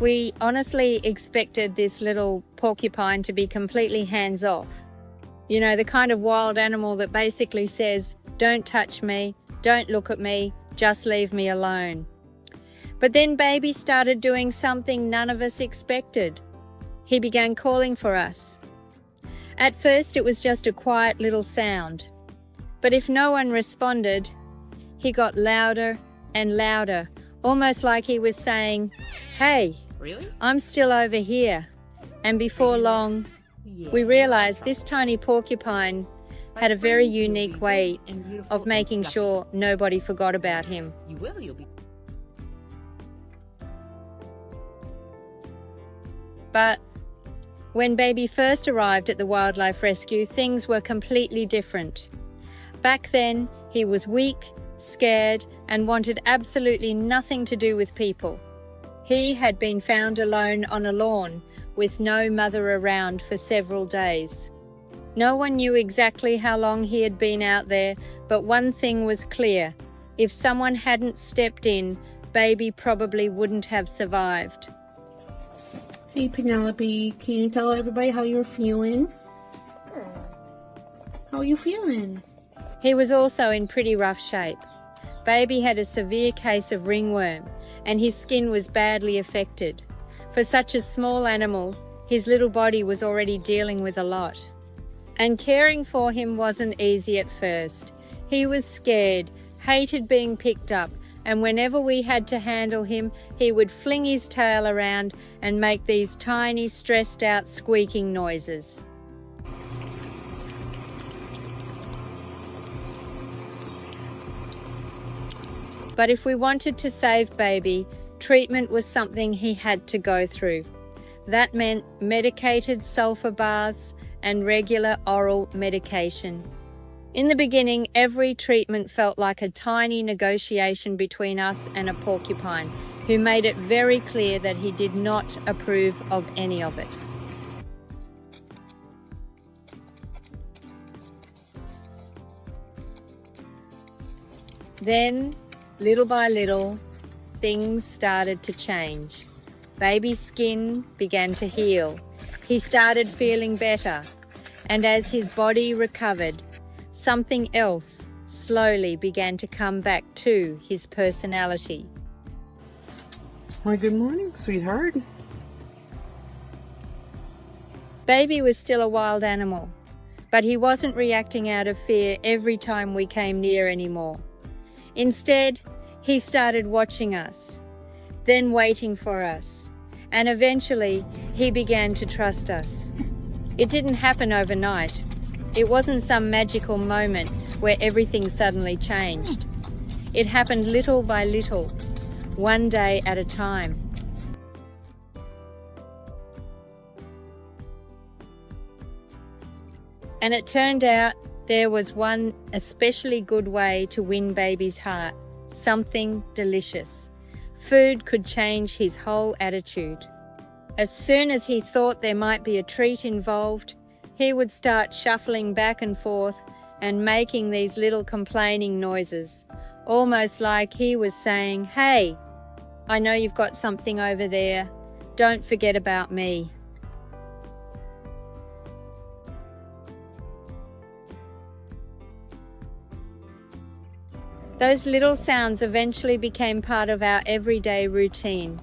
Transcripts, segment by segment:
We honestly expected this little porcupine to be completely hands-off. You know, the kind of wild animal that basically says, "Don't touch me, don't look at me, just leave me alone." But then baby started doing something none of us expected. He began calling for us. At first it was just a quiet little sound, but if no one responded, he got louder and louder, almost like he was saying, "Hey, Really? I'm still over here." And before long, we realized this tiny porcupine had a very unique way of making sure nobody forgot about him. You will, you'll be. But when baby first arrived at the wildlife rescue, things were completely different. Back then, he was weak, scared, and wanted absolutely nothing to do with people. He had been found alone on a lawn with no mother around for several days. No one knew exactly how long he had been out there, but one thing was clear. If someone hadn't stepped in, baby probably wouldn't have survived. Hey Penelope, can you tell everybody how you're feeling? How are you feeling? He was also in pretty rough shape. Baby had a severe case of ringworm, and his skin was badly affected. For such a small animal, his little body was already dealing with a lot. And caring for him wasn't easy at first. He was scared, hated being picked up, and whenever we had to handle him, he would fling his tail around and make these tiny, stressed out, squeaking noises. But if we wanted to save baby, treatment was something he had to go through. That meant medicated sulfur baths and regular oral medication. In the beginning, every treatment felt like a tiny negotiation between us and a porcupine, who made it very clear that he did not approve of any of it. Then, little by little, things started to change. Baby's skin began to heal. He started feeling better. And as his body recovered, something else slowly began to come back to his personality. Why, good morning, sweetheart. Baby was still a wild animal, but he wasn't reacting out of fear every time we came near anymore. Instead, he started watching us, then waiting for us, and eventually he began to trust us. It didn't happen overnight. It wasn't some magical moment where everything suddenly changed. It happened little by little, one day at a time. And it turned out there was one especially good way to win baby's heart, something delicious. Food could change his whole attitude. As soon as he thought there might be a treat involved, he would start shuffling back and forth and making these little complaining noises, almost like he was saying, "Hey, I know you've got something over there. Don't forget about me." Those little sounds eventually became part of our everyday routine.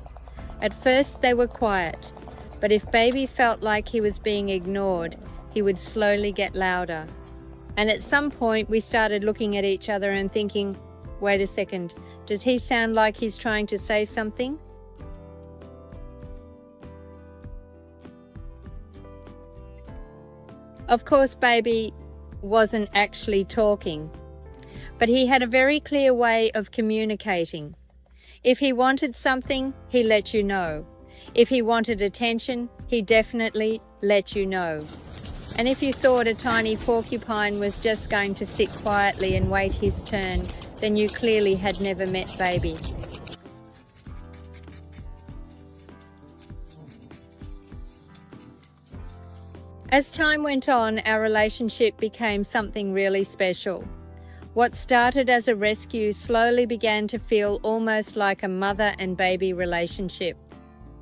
At first they were quiet, but if baby felt like he was being ignored, he would slowly get louder. And at some point we started looking at each other and thinking, wait a second, does he sound like he's trying to say something? Of course, baby wasn't actually talking, but he had a very clear way of communicating. If he wanted something, he let you know. If he wanted attention, he definitely let you know. And if you thought a tiny porcupine was just going to sit quietly and wait his turn, then you clearly had never met baby. As time went on, our relationship became something really special. What started as a rescue slowly began to feel almost like a mother and baby relationship.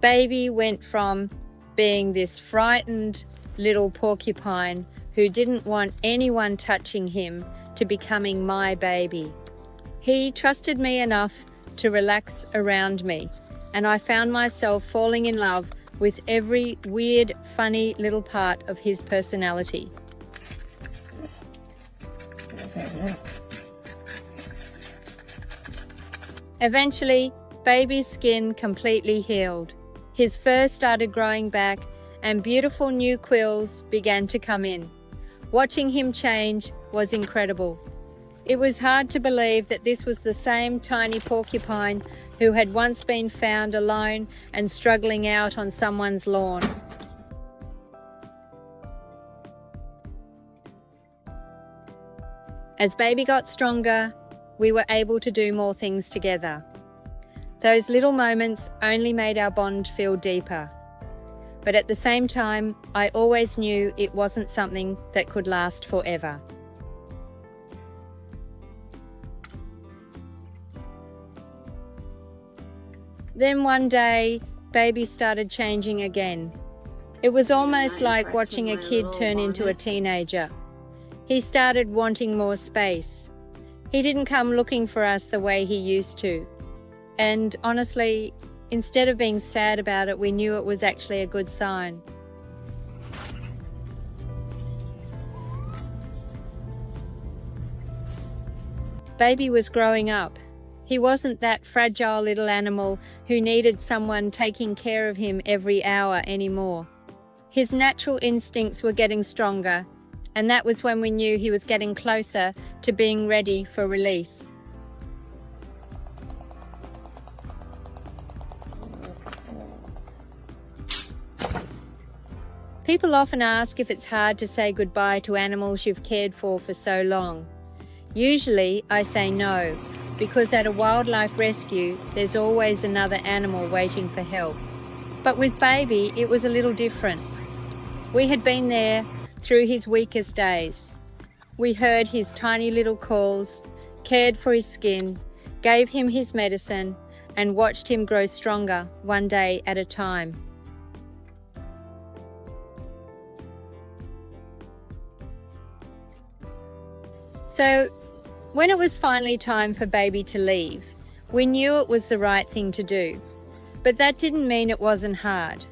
Baby went from being this frightened little porcupine who didn't want anyone touching him to becoming my baby. He trusted me enough to relax around me, and I found myself falling in love with every weird, funny little part of his personality. Eventually, Baby's skin completely healed. His fur started growing back, and beautiful new quills began to come in. Watching him change was incredible. It was hard to believe that this was the same tiny porcupine who had once been found alone and struggling out on someone's lawn. As Baby got stronger, we were able to do more things together. Those little moments only made our bond feel deeper. But at the same time, I always knew it wasn't something that could last forever. Then one day, Baby started changing again. It was almost like watching a kid turn into a teenager. He started wanting more space. He didn't come looking for us the way he used to. And honestly, instead of being sad about it, we knew it was actually a good sign. Baby was growing up. He wasn't that fragile little animal who needed someone taking care of him every hour anymore. His natural instincts were getting stronger, and that was when we knew he was getting closer to being ready for release. People often ask if it's hard to say goodbye to animals you've cared for so long. Usually, I say no, because at a wildlife rescue, there's always another animal waiting for help. But with Baby, it was a little different. We had been there through his weakest days. We heard his tiny little calls, cared for his skin, gave him his medicine, and watched him grow stronger one day at a time. So, when it was finally time for Baby to leave, we knew it was the right thing to do. But that didn't mean it wasn't hard.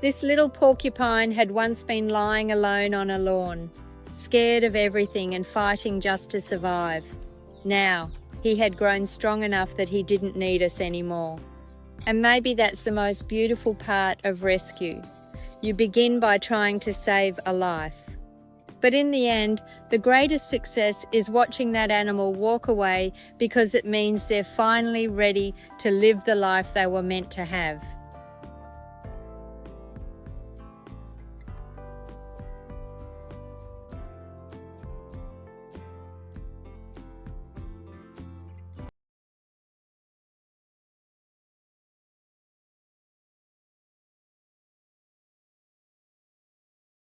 This little porcupine had once been lying alone on a lawn, scared of everything and fighting just to survive. Now, he had grown strong enough that he didn't need us anymore. And maybe that's the most beautiful part of rescue. You begin by trying to save a life. But in the end, the greatest success is watching that animal walk away because it means they're finally ready to live the life they were meant to have.